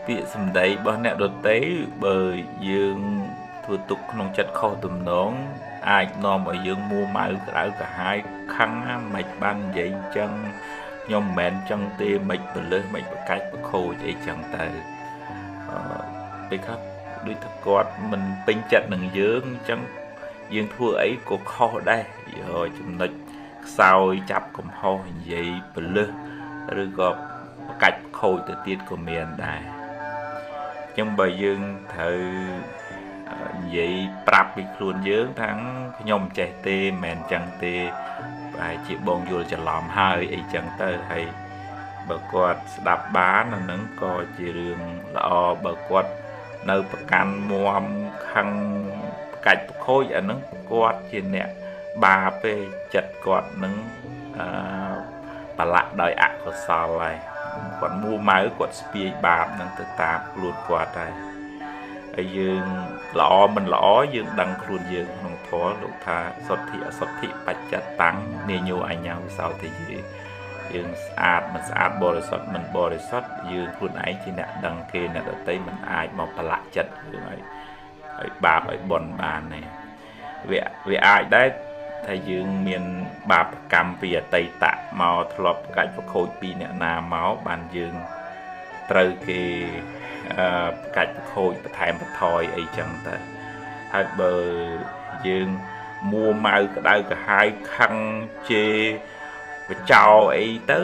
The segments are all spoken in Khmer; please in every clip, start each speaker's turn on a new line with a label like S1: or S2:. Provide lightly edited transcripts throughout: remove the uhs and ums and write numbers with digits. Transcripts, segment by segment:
S1: ពាក្យសម្ដីរបស់អ្នកដទៃបើយើងធ្វើទុកក្នុងចិត្តខុសទំនងអាចនាំឲ្យយើងមួម៉ៅក្តៅក្រហាយខឹងណាមិនបាននិយាយអញ្ចឹងខ្ញុំមិនមែនអញ្ចឹងទេមិនបលឹះមិនបកាច់បខូចអីចឹងទៅពេលខ្លះដូចថាគាត់មិនពេញចិត្តនឹងយើងអញ្ចឹងយើងធ្វើអីក៏ខុសដែរចំណុចខ្សោយចាប់កំហុសនិយាយបលឹះឬក៏បកាច់ខូចទៅទៀតក៏មានដែរចឹងបើយើងត្រូវនិយាយប្រាប់ពីខ្លួនយើងថាខ្ញុំចេះទេមិនមែនចឹងទេប្រហែលជាបងយល់ច្រឡំហើយអីចឹងទៅហើយបើគាត់ស្ដាប់បានអាហ្នឹងក៏ជារឿងល្អបើគាត់នៅប្រកាន់មាំខឹងបកាច់បខូចអាហ្នឹងគាត់ជាអ្នកបាបទេចិត្តគាត់នឹងប្រឡាក់ដោយអកុសលហើយគាត់មួម៉ៅគាត់ស្ពាយបាបនឹងទៅតាមខ្លួនគាត់ហើយហើយយើងល្អមិនល្អយើងដឹងខ្លួនយើងក្នុងធម៌លោកថាសុទ្ធិអសុទ្ធិបច្ចតតាំងនាញោអញ្ញាវិសោធិយើងស្អាតមិនស្អាតបរិសុទ្ធមិនបរិសុទ្ធយើងខ្លួនឯងជាអ្នកដឹងគេអ្នកដទៃមិនអាចមកប្រឡាក់ចិត្តយើងឲ្យបាបឲ្យបន់បានទេវាអាចដែរថាយើងមានបាបកម្មពីអតីតមកធ្លាប់កាច់ប្រខូចពីអ្នកណាមកបានយើងត្រូវគេកាច់ប្រខូចបន្ថែមបន្ថយអីចឹងទៅហើយបើយើងមួម៉ៅក្តៅក្រហាយខឹងជេរបចោអីទៅ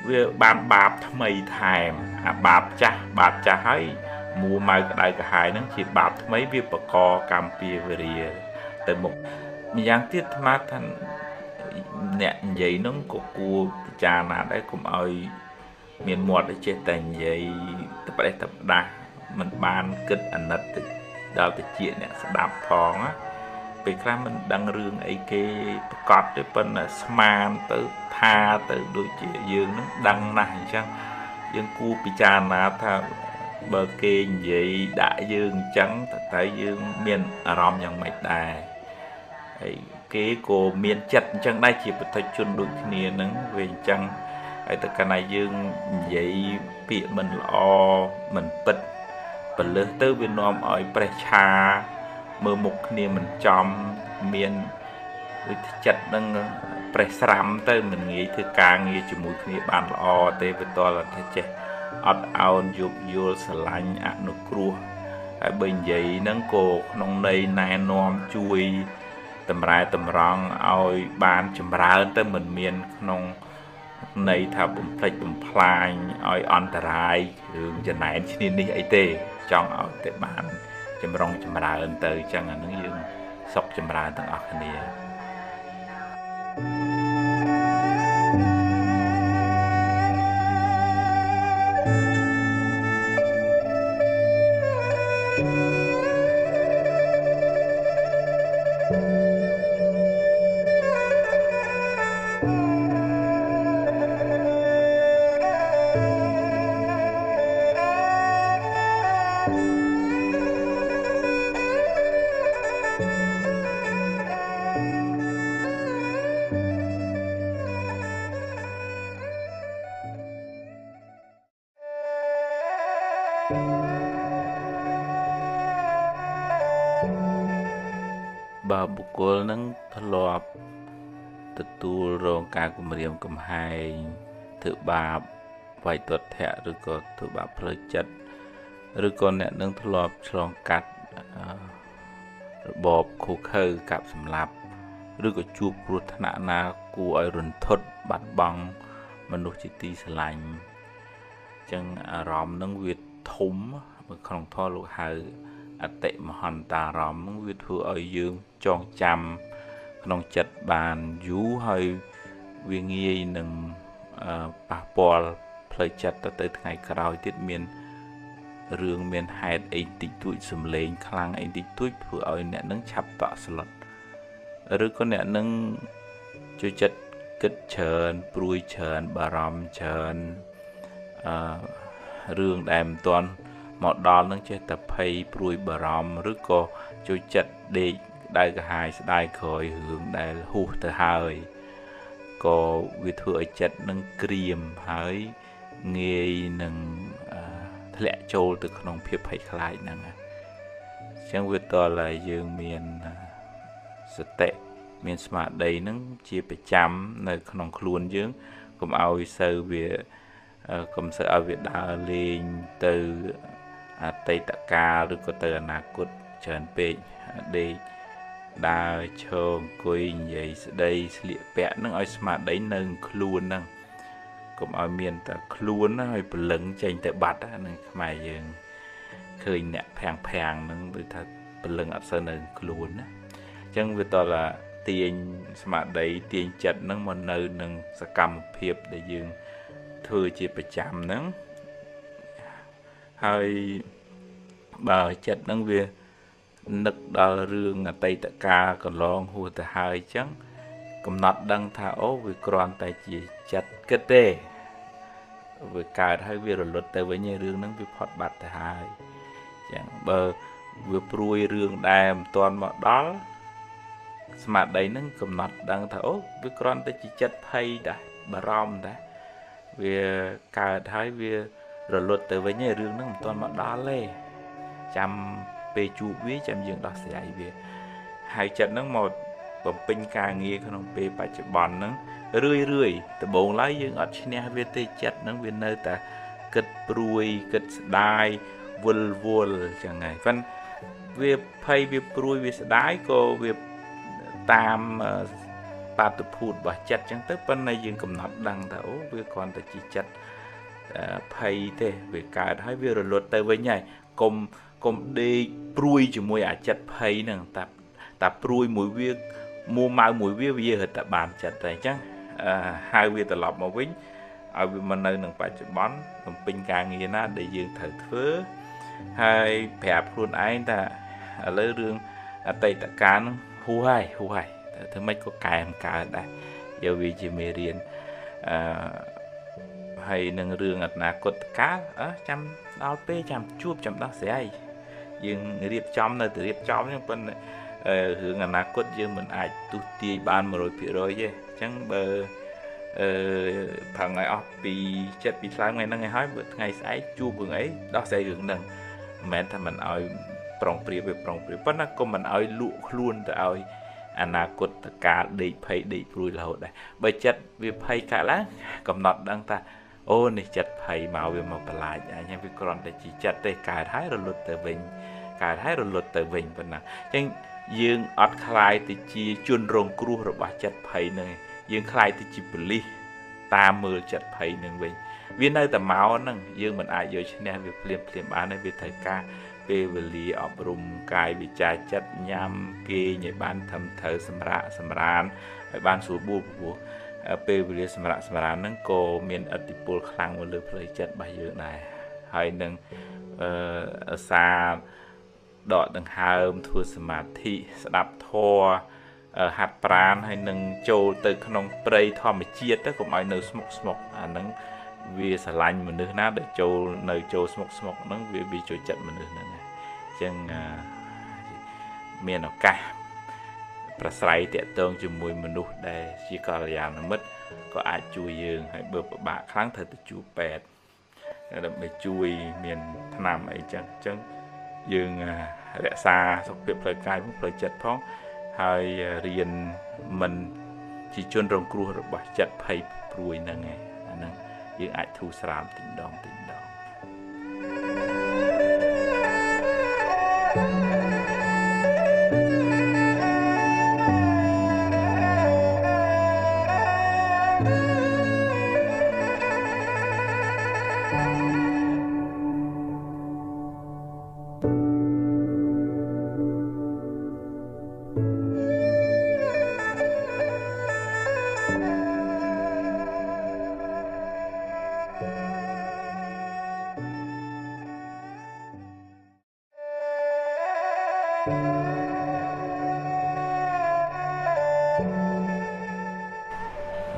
S1: វាបានបាបថ្មីថែមអាបាបចាស់ហើយមួម៉ៅក្តៅក្រហាយហ្នឹងជាបាបថ្មីវាបកកម្មពៀវរាទៅមុខម្យ៉ាងទៀតអាត្មាថាអ្នកនិយាយហ្នឹងក៏គួរពិចារណាដែរកុំឲ្យមានមាត់ចេះតែនិយាយទៅប្រេះទៅដាស់មិនបានគិតអាណិតទៅដល់តិចអ្នកស្ដាប់ផងណាពេលខ្លះមិនដឹងរឿងអីគេប្រកបទេប៉ុន្តែស្មានទៅថាទៅដូចជាយើងនឹងដឹងណាស់អញ្ចឹងយើងគួរពិចារណាថាបើគេនិយាយដាក់យើងអញ្ចឹងតែយើងមានអារម្មណ៍យ៉ាងម៉េចដែរហើយគេក៏មានចិត្តអញ្ចឹងដែរជាប្រតិជនដូចគ្នានឹងវាអញ្ចឹងហើយតែកាលណាយើងនិយាយពាក្យមិនល្អមិនពិតបលឹះទៅវានាំឲ្យប្រេះឆាមើលមុខគ្នាមិនចំមានវិធីចិត្តនឹងប្រេះស្រាំទៅមិនងាយធ្វើការងារជាមួយគ្នាបានល្អទេវាតលថាចេះអត់អោនយោគយល់ស្រឡាញ់អនុគ្រោះហើយបើនិយាយហ្នឹងក៏ក្នុងន័យណែនាំជួយតម្រែតម្រង់ឲ្យបានចម្រើនទៅមិនមានក្នុងន័យថាបំផ្លិចបំផ្លាញឲ្យអន្តរាយរឿងចំណែនឈ្នានេះអីទេចង់ឲ្យតែបានចម្រុងចម្រើនទៅអញ្ចឹងអានឹងយើងសុខចម្រើនទាំងអស់គ្នាបើបុគ្គលនឹងធ្លាប់ទទួលរងការគំរាមកំហែងធ្វើបាបវាយទាត់ធាក់ឬក៏ធ្វើបាបផ្លូវចិត្តឬក៏អ្នកនឹងធ្លាប់ឆ្លងកាត់របបឃោឃៅកាប់សម្លាប់ឬក៏ជួបគ្រោះថ្នាក់ណាគួរឲ្យរន្ធត់បាត់បង់មនុស្សជាទីស្រឡាញ់អញ្ចឹងអារម្មណ៍នឹងវាធំក្នុងធម៌លោកហៅអតិមហន្តារម្មណ៍វាធ្វើឲ្យយើងចងចាំក្នុងចិត្តបានយូរហើយវាងាយនឹងប៉ះពាល់ផ្លូវចិត្តទៅថ្ងៃក្រោយទៀតមានរឿងមានហេតុអីតិចតួចសំឡេងខ្លាំងអីតិចតួចធ្វើឲ្យអ្នកនឹងឆាប់តក់ស្លុតឬក៏អ្នកនឹងជួយចិត្តគិតច្រើនព្រួយច្រើនបារម្ភច្រើនរឿងដែលមិនទាន់មកដល់នឹងចេះតែភ័យព្រួយបារម្ភឬក៏ជួយចិត្តដេកដៅកាហាយស្ដាយក្រោយរឿងដែលហួសទៅហើយក៏វាធ្វើឲ្យចិត្តនឹងក្រៀមហើយងាយនឹង ធ្លាក់ចូលទៅក្នុងភាពភ័យខ្លាចហ្នឹងអញ្ចឹងវាតតែយើងមានសតិមានស្មារតីហ្នឹងជាប្រចាំនៅក្នុងខ្លួនយើងកុំឲ្យសូវវាកុំសូវឲ្យវាដើរលេងទៅអតីតកាលឬក៏ទៅអនាគតច្រើនពេកដេកដើរឈរអង្គុយនិយាយស្ដីស្លៀកពាក់ហ្នឹងឲ្យស្មារតីនៅខ្លួនហ្នឹងកុំឲ្យមានតែខ្លួនហើយព្រលឹងចេញទៅបាត់ហ្នឹងខ្មែរយើងឃើញអ្នកភាំងហ្នឹងដូចថាព្រលឹងអត់សូវនៅខ្លួនណាអញ្ចឹងវាតតែទាញស្មារតីទាញចិត្តហ្នឹងមកនៅនឹងសកម្មភាពដែលយើងធ្វើជាប្រចាំហ្នឹងហើយបើចិត្តហ្នឹងវានឹកដល់រឿងអតីតកាលកន្លងហួសទៅហើយអញ្ចឹងកំណត់ដឹងថាអូវាគ្រាន់តែជាចិត្តគិតទេវាកើតហើយវារលត់ទៅវិញរឿងហ្នឹងវាផុតបាត់ទៅហើយអញ្ចឹងបើវាព្រួយរឿងដែលមិនទាន់មកដល់ស្មារតីហ្នឹងកំណត់ដឹងថាអូវាគ្រាន់តែជាចិត្តភ័យដែរបារម្ភដែរវាកើតហើយវារលត់ទៅវិញរឿងហ្នឹងមិនទាន់មកដល់ទេចាំពេលជួបវាចាំយើងដោះស្រាយវាហើយចិត្តហ្នឹងមកបំពេញការងារក្នុងពេលបច្ចុប្បន្នហ្នឹងរឿយដំបូងឡើយយើងអត់ឈ្នះវាទេចិត្តហ្នឹងវានៅតែគិតព្រួយគិតស្ដាយវល់ចឹងហើយប៉ុន្តែវាភ័យវាព្រួយវាស្ដាយក៏វាតាមបាតុភូតរបស់ចិត្តចឹងទៅប៉ុន្តែយើងកំណត់ដឹងថាអូវាគ្រាន់តែជាចិត្តភ័យទេវាកើតហើយវារលត់ទៅវិញហើយកុំដេកព្រួយជាមួយអាចិត្តភ័យហ្នឹងតែព្រួយមួយវាមួម៉ៅមួយវារត់តែបានចិត្តតែអញ្ចឹងហៅវាត្រឡប់មកវិញឲ្យវាមកនៅនឹងបច្ចុប្បន្នបំពេញការងារណាដែលយើងត្រូវធ្វើហើយប្រាប់ខ្លួនឯងថាឥឡូវរឿងអតីតកាលហ្នឹងហួសហើយធ្វើម៉េចក៏កែមកើតដែរយកវាជាមេរៀនហើយនឹងរឿងអនាគតកាលចាំដល់ពេលចាំជួបចាំដោះស្រាយយើងរៀបចំនៅតែរៀបចំហ្នឹងប៉ុន្តែរឿងអនាគតយើងមិនអាចទុះទាយបាន 100%ទេអញ្ចឹងបើប្រឹងឲ្យអស់ពីចិត្តពីខ្លាំងថ្ងៃហ្នឹងឲ្យហើយបើថ្ងៃស្អែកជួបរឿងអីដោះស្រាយរឿងហ្នឹងមិនមែនថាមិនឲ្យប្រុងប្រៀបវាប្រុងប្រៀបប៉ុន្តែក៏មិនឲ្យលក់ខ្លួនទៅឲ្យអនាគតកាលដេកភ័យដេកព្រួយរហូតដែរបើចិត្តវាភ័យកើតឡើងកំណត់ដឹងថាអូនេះចិត្តភ័យមកវាមកបន្លាចអញ្ចឹងវាគ្រាន់តែជាចិត្តទេកើតហើយរលត់ទៅវិញប៉ុណ្ណាអញ្ចឹងយើងអត់ខ្លាយទៅជាជនរងគ្រោះរបស់ចិត្តភ័យនឹងយើងខ្លាយទៅជាប៉ូលីសតាមមើលចិត្តភ័យនឹងវិញវានៅតែមកហ្នឹងយើងមិនអាចយកឈ្នះវាភ្លាមបានទេវាត្រូវការពេលវេលាអប់រំកាយវិចារចិត្តញ៉ាំគេងឲ្យបានត្រឹមត្រូវសម្រានឲ្យបានស្រួលបួលព្រោះពេលវេលាសម្រានហ្នឹងក៏មានឥទ្ធិពលខ្លាំងមកលើផ្លូវចិត្តរបស់យើងដែរហើយនឹងសារដកដង្ហើមធ្វើសមាធិស្ដាប់ធម៌ហាត់ប្រាណហើយនឹងចូលទៅក្នុងព្រៃធម្មជាតិទៅកុំឲ្យនៅស្មុកអាហ្នឹងវាស្រឡាញ់មនុស្សណាដែលចូលស្មុកហ្នឹងវាចូលចិត្តមនុស្សហ្នឹងអញ្ចឹងមានឱកាសប្រស្រ័យតាក់ទងជាមួយមនុស្សដែលជាកល្យាណមិត្តក៏អាចជួយយើងហើយបើពិបាកខ្លាំងត្រូវទៅជួបពេទ្យដើម្បីជួយមានថ្នាំអីចឹងយើងរក្សាសុខភាពផ្លូវកាយផ្លូវចិត្តផងហើយរៀនមិនជាជនរងគ្រោះរបស់ចិត្តភ័យព្រួយហ្នឹងឯងអាហ្នឹងយើងអាចធូរស្រាលតិចដង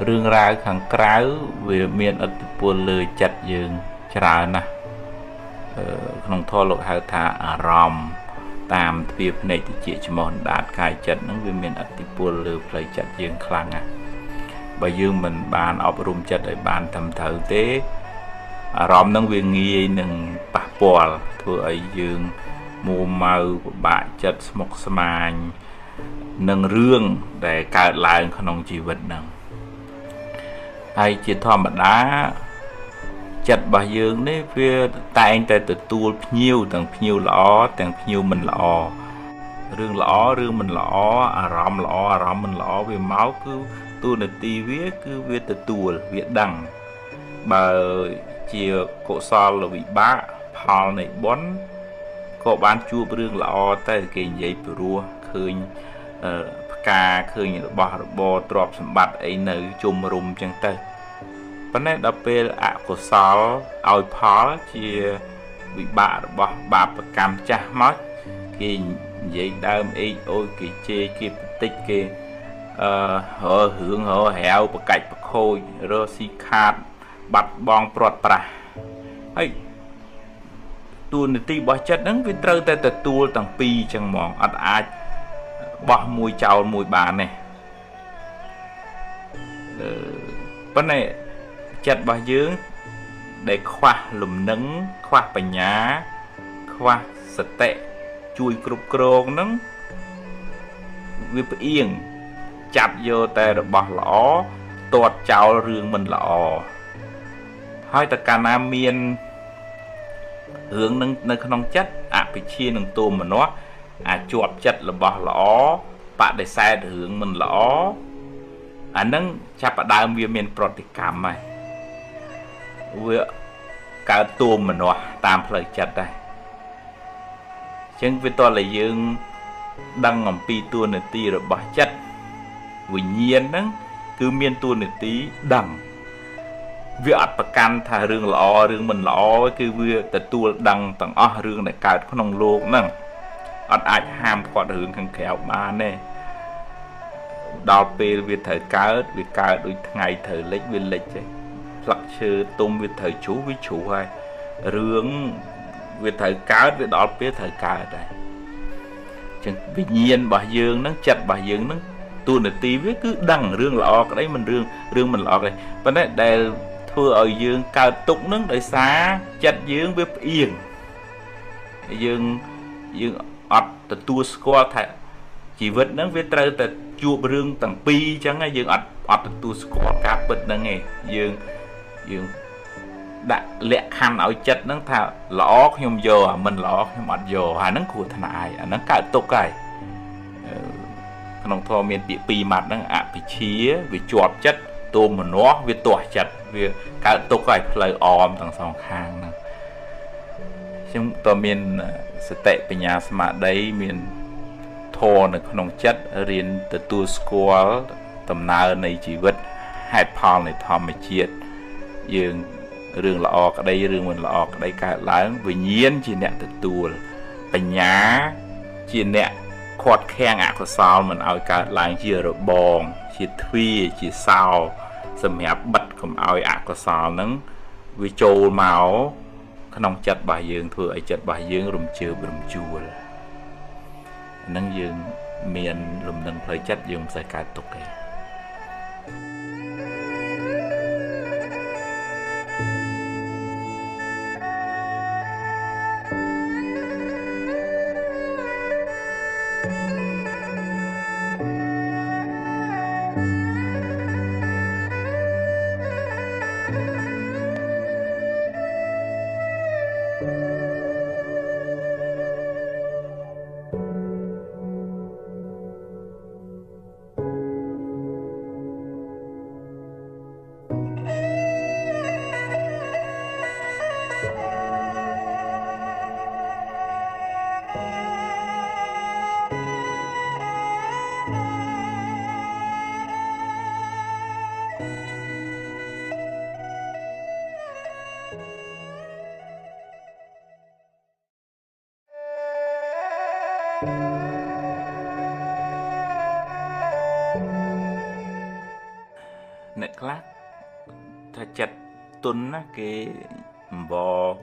S1: រឿងរ៉ាវខាងក្រៅវាមានឥទ្ធិពលលើចិត្តយើងច្រើនណាស់ក្នុងធម៌លោកហៅថាអារម្មណ៍តាមទ្វារភ្នែកតិចច្រមុះអណ្ដាតកាយចិត្តហ្នឹងវាមានឥទ្ធិពលលើផ្លូវចិត្តយើងខ្លាំងណាស់បើយើងមិនបានអប់រំចិត្តឲ្យបានត្រឹមត្រូវទេ អារម្មណ៍ហ្នឹងវាងាយនឹងប៉ះពាល់ធ្វើឲ្យយើងមួម៉ៅពិបាកចិត្តស្មុគស្មាញនឹងរឿងដែលកើតឡើងក្នុងជីវិតហ្នឹងហើយជាធម្មតាចិត្តរបស់យើងនេះវាតែងតែទទួលភ្ញៀវទាំងភ្ញៀវល្អទាំងភ្ញៀវមិនល្អរឿងល្អរឿងមិនល្អអារម្មណ៍ល្អអារម្មណ៍មិនល្អវាមកគឺទូនាទីវាគឺវាទទួលវាដឹងបើជាកុសលវិបាកផលនៃបុណ្យក៏បានជួបរឿងល្អតែគេនិយាយព្រោះឃើញផ្កាឃើញរបស់របរទ្រព្យសម្បត្តិអីនៅជុំរុំចឹងទៅប៉ុន្តែដល់ពេលអកុសលឲ្យផលជាវិបាករបស់បាបកម្មចាស់មកគេនិយាយដើមអេកអូយគេជេរគេបន្តិចគេរឿងរាវប្រកាច់ប្រខូចរកស៊ីខាតបាត់បង់ព្រាត់ប្រាសហើយទូនាទីរបស់ចិត្តហ្នឹងវាត្រូវតែទទួលទាំងពីរចឹងហ្មងអត់អាចបោះមួយចោលមួយបានទេប៉ុន្តែចិត្តរបស់យើងដែលខ្វះលំនឹងខ្វះបញ្ញាខ្វះសតិជួយគ្រប់គ្រងហ្នឹងវាផ្អៀងចាប់យកតែរបស់ល្អទាត់ចោលរឿងមិនល្អហើយតើកាលណាមានរឿងនឹងនៅក្នុងចិត្តអភិជានឹងទោមនស្សជាប់ចិត្តរបស់ល្អបដិសេធរឿងមិនល្អអានឹងចាប់ផ្ដើមវាមានប្រតិកម្មហើយវាកើតទោមនស្សតាមផ្លូវចិត្តដែរអញ្ចឹងវាតើយើងដឹងអំពីតួនាទីរបស់ចិត្តវិញ្ញាណហ្នឹងគឺមានតួនាទីដឹងវាអត់ប្រកាន់ថារឿងល្អរឿងមិនល្អគឺវាទទួលដឹងទាំងអស់រឿងដែលកើតក្នុងโลกហ្នឹងអត់អាចហាមឃាត់រឿងខាងក្រៅបានទេដល់ពេលវាត្រូវកើតវាកើតដូចថ្ងៃត្រូវលិចវាលិចទេផ្លឹកឈើទុំវាត្រូវជ្រុះវាជ្រុះហើយរឿងវាត្រូវកើតវាដល់ពេលត្រូវកើតដែរចឹងវិញ្ញាណរបស់យើងហ្នឹងចិត្តរបស់យើងហ្នឹងតួនាទីវាគឺដឹងរឿងល្អក្តីមិនរឿងមិនល្អក្តីប៉ុន្តែដែលធ្វើឲ្យយើងកើតទុកហ្នឹងដោយសារចិត្តយើងវាផ្អៀងយើងអត់ទទួលស្គាល់ថាជីវិតហ្នឹងវាត្រូវតែជួបរឿងទាំងពីរអញ្ចឹងហើយយើងអត់ទទួលស្គាល់ការពិតហ្នឹងឯងយើងដាក់លក្ខខណ្ឌឲ្យចិត្តហ្នឹងថាល្អខ្ញុំយកអាមិនល្អខ្ញុំអត់យកអាហ្នឹងគ្រោះថ្នាក់ហើយអាហ្នឹងកើតទុកហើយក្នុងធម៌មានពាក្យពីរម៉ាត់ហ្នឹងអភិជាវាជាប់ចិត្តទោមនស្សវាទាស់ចិត្តវាកើតទុកហើយផ្លូវអមទាំងសងខាងហ្នឹងខ្ញុំតើមានសតិបញ្ញាស្មារតីមានធម៌នៅក្នុងចិត្តរៀនទទួលស្គាល់ដំណើរនៃជីវិតហេតុផលនៃធម្មជាតិយើងរឿងល្អក្តីរឿងមិនល្អក្តីកើតឡើងវិញ្ញាណជាអ្នកទទួលបញ្ញាជាអ្នកខាត់ខាំងអកុសលមិនឲ្យកើតឡើងជារបងជាទ្វារជាសោសម្រាប់បិទកុំឲ្យអកុសលហ្នឹងវាចូលមកក្នុងចិត្តរបស់យើងធ្វើឲ្យចិត្តរបស់យើងរំជើបរំជួលហ្នឹងយើងមានលំនឹងផ្លូវចិត្តយើងមិនសូវកើតទុកទេអ្នកខ្លះថាចិត្តទុនណាគេអំប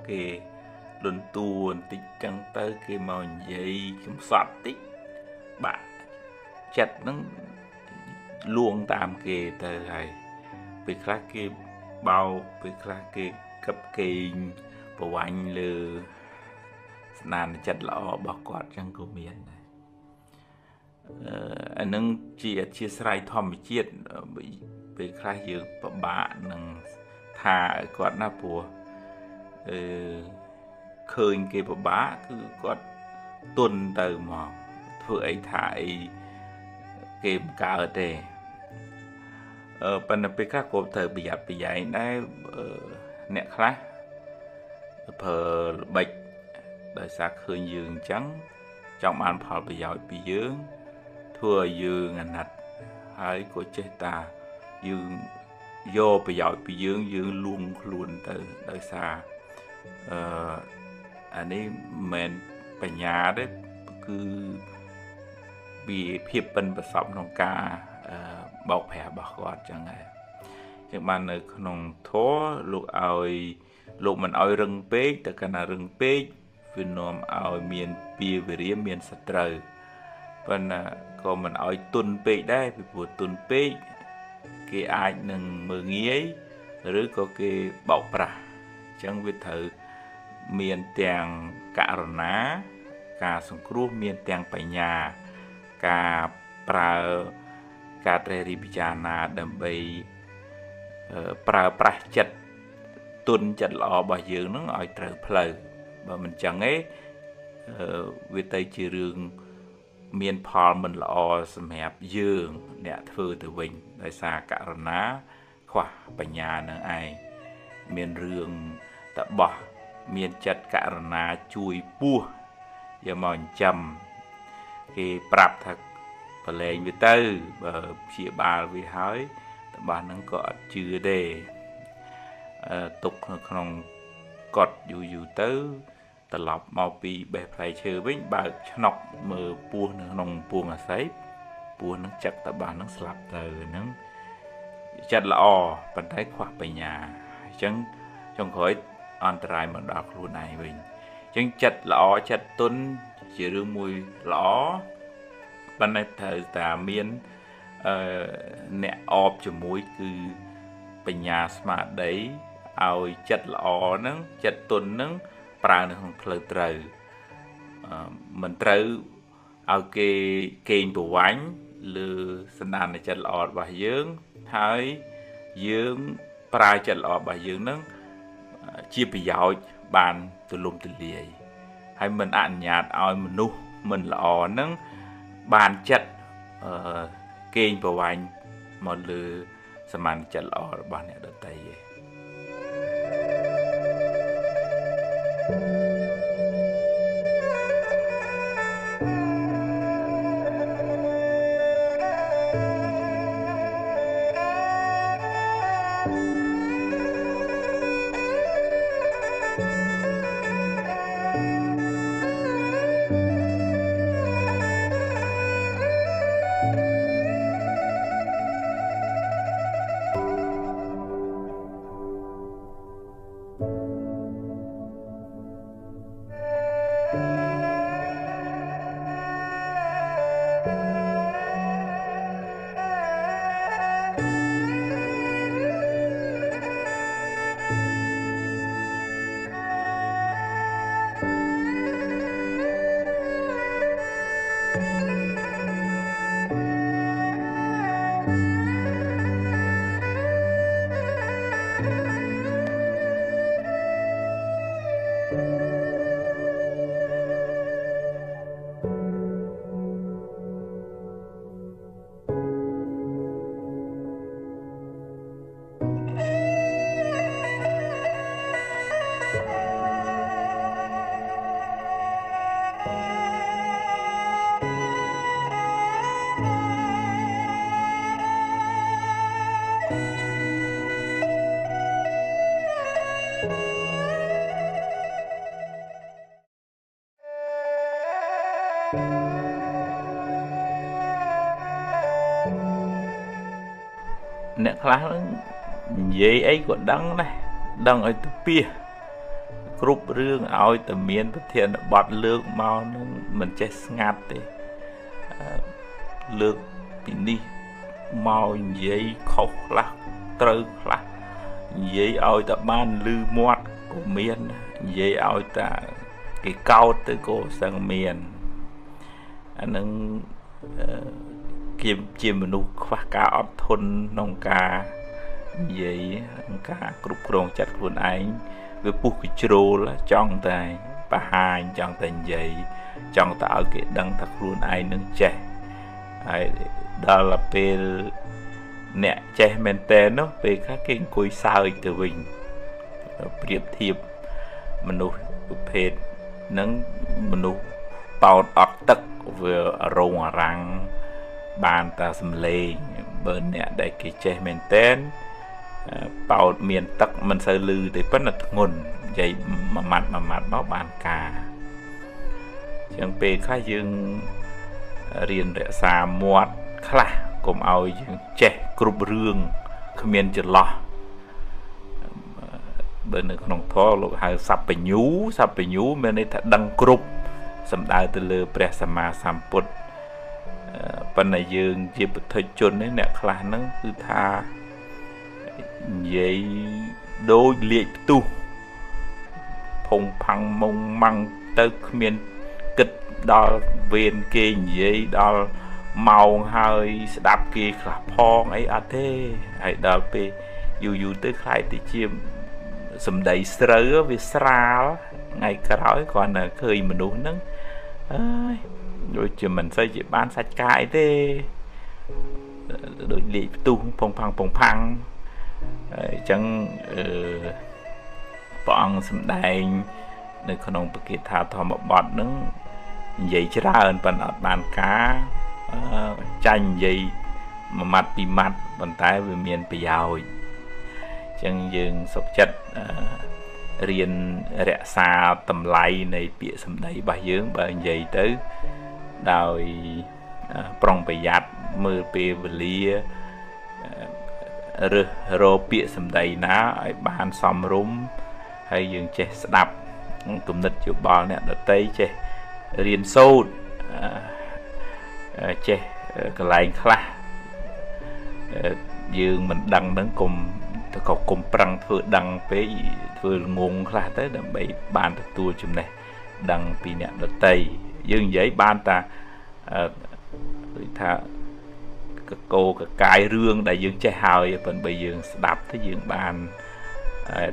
S1: គេលន់តួបន្តិចចឹងទៅគេមកនិយាយកំសត់តិចបាក់ចិត្តហ្នឹងលួងតាមគេទៅហើយពេលខ្លះគេបោកពេលខ្លះគេ cấp kinh bảo anh lừa nàn chặt lọ bảo quạt trong cầu miền này anh nâng chia sài thòm chiết bị khai dương và bạn nâng thả quạt na bùa khơi cái bà bá cứ quạt tuần từ mà vừa ấy thải cái cả ở đây phần bị các cô thời bị dạy đấy nè khác phở bạch đời xa khơi dương trắng trong ăn phở bị dạy bị dưỡng thua dương ngàn hạt hai của chế ta dương vô bị dạy bị dưỡng dương luôn từ đời xa anh ấy mìnhไปnhà đấy cứ bị phiền bận bận sắm trong cả bảo vệ bảo quạt chẳng hạn chẳng bạn ởក្នុងធោលោកមិនឲ្យរឹងពេកតែកាលណារឹងពេកវានាំឲ្យមានពីវិរិយមានសត្រូវប៉ុន្តែក៏មិនឲ្យទុនពេកដែរពីព្រោះទុនពេកគេអាចនឹងមើងងាយឬក៏គេបោកប្រាស់អញ្ចឹងវាត្រូវមានទាំងករណាការសង្គ្រោះមានទាំងបញ្ញាការប្រើការត្រេះរិះពិចារណាដើម្បីប្រើប្រាស់ចិត្តទុនចិត្តល្អរបស់យើងនឹងឲ្យត្រូវផ្លូវបើមិនចឹងទេវាទៅជារឿងមានផលមិនល្អសម្រាប់យើងអ្នកធ្វើទៅវិញដោយសារករណាខ្វះបញ្ញានឹងឯងមានរឿងតបោះមានចិត្តករណាជួយពោះយកមកចិញ្ចឹមគេប្រាប់ថាប្រឡែងវាទៅបើព្យាបាលវាហើយតបោះហ្នឹងក៏អត់ជឿទេទុកនៅក្នុងកត់យូរទៅត្រឡប់មកពីបេះផ្លែឈើវិញបើកឆ្នុកមើលពស់នៅក្នុងពួងអាស័យពស់នឹងចឹកតបោះនឹងស្លាប់ទៅហ្នឹងចិត្តល្អប៉ុន្តែខ្វះបញ្ញាអញ្ចឹងចុងក្រោយអន្តរាយមកដល់ខ្លួនឯងវិញអញ្ចឹងចិត្តល្អចិត្តទុនជារឿងមួយល្អប៉ុន្តែត្រូវតែមានអ្នកអបជាមួយគឺបញ្ញាស្មារតីឲ្យចិត្តល្អហ្នឹងចិត្តទុនហ្នឹងប្រើនៅក្នុងផ្លូវត្រូវមិនត្រូវឲ្យគេកេងប្រវ័ញ្ចលើសន្តានចិត្តល្អរបស់យើងហើយយើងប្រើចិត្តល្អរបស់យើងហ្នឹងជាប្រយោជន៍បានទូលំទូលាយហើយមិនអនុញ្ញាតឲ្យមនុស្សមិនល្អហ្នឹងបានចិត្តកេងប្រវ័ញ្ចមកលើសមានចិត្តល្អរបស់អ្នកដទៃឯងអ្នកខ្លះនិយាយអីក៏ដឹងដែរដឹងឲ្យទៅពីគ្រប់រឿងឲ្យតែមានប្រធានបទលើកមកនឹងមិនចេះស្ងាត់ទេលើកពីនេះមកនិយាយខុសខ្លះត្រូវខ្លះនិយាយឲ្យតែបានលឺមាត់ cũng miên dễ ao ta cái cao tới cô sang miền anh nâng kiếm chim mình nuôi khoa cá ọt thôn nông cá vậy cá cục rong chặt luôn anh với buộc cái trâu là trong tay bà hai trong tay vậy trong tạo cái đăng thật luôn anh nâng trẻ đó là về nè trẻ men tên nó về các cái cối sao từ mình điệp thiệp mình nuôi phết nâng mình nuôi tàu ọt tắc vừa rồng răng bàn ta xâm lê bên nè đây cái trẻ men tên bảo miền tắc mình sẽ lư để bắt nạt nguồn vậy mà mặt báo bàn cả chẳng về khai dương riêng để xa muộn khá cũng ao dương trẻ cụp rương không miền chật lọ bên này không thua lúc hai sắp phải nhú bên đây thật đăng cụp xâm đai từ lừa bè sama samput bên này dương chỉ bật thời chôn đấy nè khá nâng cứ tha vậy đôi liệt tu phong phăng mông măng tới miền kịch đó viên kia vậy đó màu hơi đạp kia là phong ấy à thế hay đó về dù tới khai thì chiêm sầm đầy sờ vì sra ngày cả nói còn là khơi mình uống nắng rồi chỉ mình xây chỉ bán sạch cái thế đôi liệt tu phong phăng chẳng bọn xâm đài nơi khả nông bậc thảo thọ một bọt nâng dây chứ ra ơn bằng ọt bàn cá chanh dây mà mặt bị mặt bằng tay về miền bị giàu chẳng dừng sọc chất riêng rẽ xa tầm lay này bịa xâm đáy bà dưỡng bà dây tới đòi prong bà giặt mơ bê và lia rồi bịa xâm đầy ná ở bàn xóm rúm hay dừng chế đạp cùng nít chụp bò nè đợt tây chế riêng sâu chế cái lạnh khá dừng mình đăng đến cùng có cùng prăng thưa đăng với thưa nguồn khá tới đợt bấy bàn thật tua chùm này đăng vì nè đợt tây dừng giấy bàn ta thả cô cái rương đại dương che hào phần bây giờ đạp thế dương bàn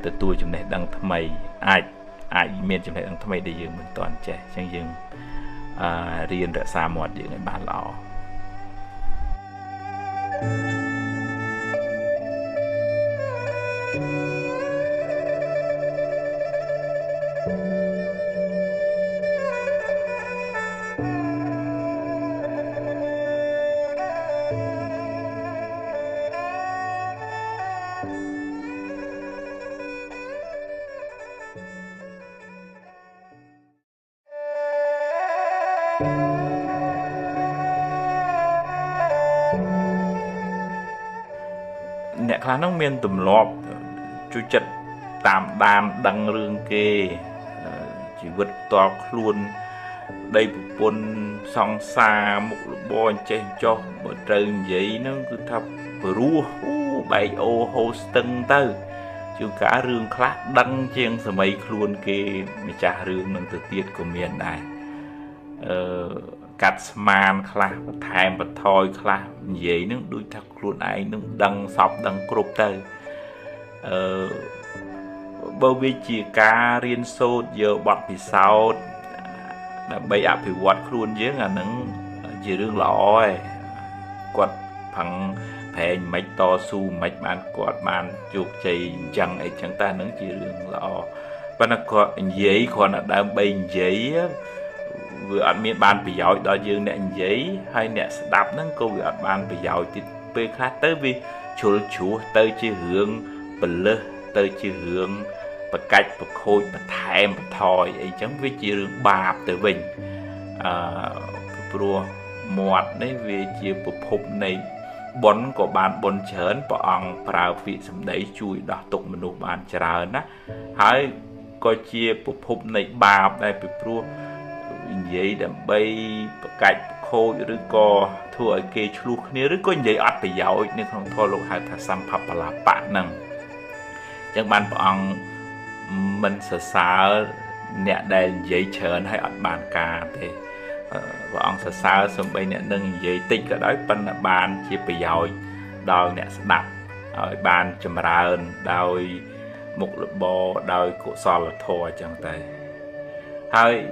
S1: từ tuổi chúng này đang tham mày ai miền chúng này đang tham mày đại dương mình toàn trẻ chẳng dương riêng đã xa một những cái bàn lọ nè khá nó miền tùm lọp chú chất tạm đàm đăng rương kê chỉ vượt tọt luôn đây một quân song xa một bò trên cho bởi trơn giấy nó cứ thập rùa bày ô hô tưng tư chú cả rương khác đăng trên sờ mấy luôn kê mà trả rương nâng từ tiết của miền này cắt man khá thèm và thôi khá vậy nó đuôi thật luôn ai nó đăng sọc đăng cục tới bởi vì chỉ cá riêng sốt giờ bọt thì sao đã bây áp thì quạt luôn chứ là nó chỉ rương lọ quạt phẳng thèm mạch to su mạch bàn quạt bàn chuột chày chẳng ấy chẳng ta nó chỉ rương lọ và nó có giấy còn là đang bền giấy vừa ăn miếng bàn bị giỏi đó dương nè giấy hay nè đạp nó cô vừa ăn bàn bị giỏi thì về khác tới vì chú tới chỉ hướng bẩn lơ tới chỉ hướng và cách và khôi và thèm và thòi ấy chẳng với chỉ hướng bạp tới mình pro một đấy vì chỉ bộ phục này bón của bạn bón chớn và ông vào vị sầm đấy chui đỏ tục mình nộp bàn chờ á hãy coi chia bộ phục này bạp đây bị pro vậy đầm bay cạch khô rồi co thua kê chlu khné rồi có vậy ắt bị giỏi nên không thôi lúc hai thà xăm phập là bạn năng chẳng ban bọn mình sợ sao nè đây giấy chờn hay ọt bàn cà thế và ông sợ sao xong bây nè nâng giấy tích ở đó phân là bàn chỉ bị dòi đòi nè đập ở bàn chùm ra ơn đòi một lớp bò đòi cổ so là thua chẳng tay hơi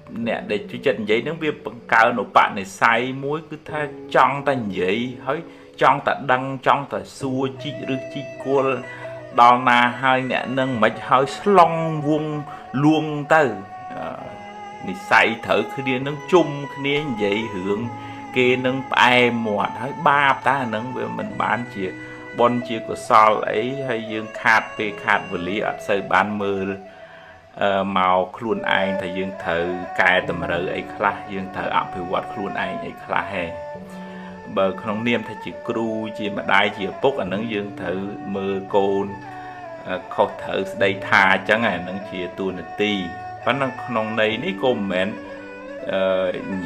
S1: nè để chú chân giấy nó biết bằng cao nổ bạn này say muối cứ thay trong ta giấy hơi trong ta đăng trong ta xua chi rư chi cô đào na hai nè nâng mạch hơi long vuông luôn tới thì say thử khi đi nâng chung khi đi vậy hướng kia nâng bài một hơi ba ta nâng về mình bán chia bon chia của sao ấy hay dương khát về khát vật lý ở sơ bán mưa màu khuôn anh thì dương thử cài tầm rỡ ấy khá dương thử ẩm phải vật khuôn anh ấy khá hè bờ không niêm thì chỉ cru chỉ mà đai chỉ bốc ở nâng dương thử mưa côn khó thử đây tha chẳng ngày nâng chỉ tu nè ti và nó không này ní cô mến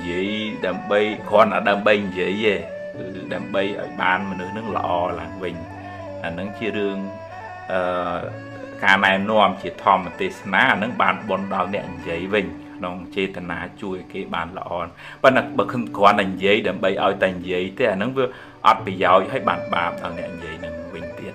S1: vậy đầm bay còn ở đầm bay vậy về đầm bay ở ban mà nữa nâng lọ là mình nâng chia rương cả này nôm chỉ thòm một tê ná nâng bàn bồn đào nẹn giấy mình nông chê thần ná chui cái bàn lọ và nó bậc không có nành giấy đầm bay ao tành giấy thế nâng vừa ọt bị giàu hay bàn bàm đào nẹn giấy nâng bình tiện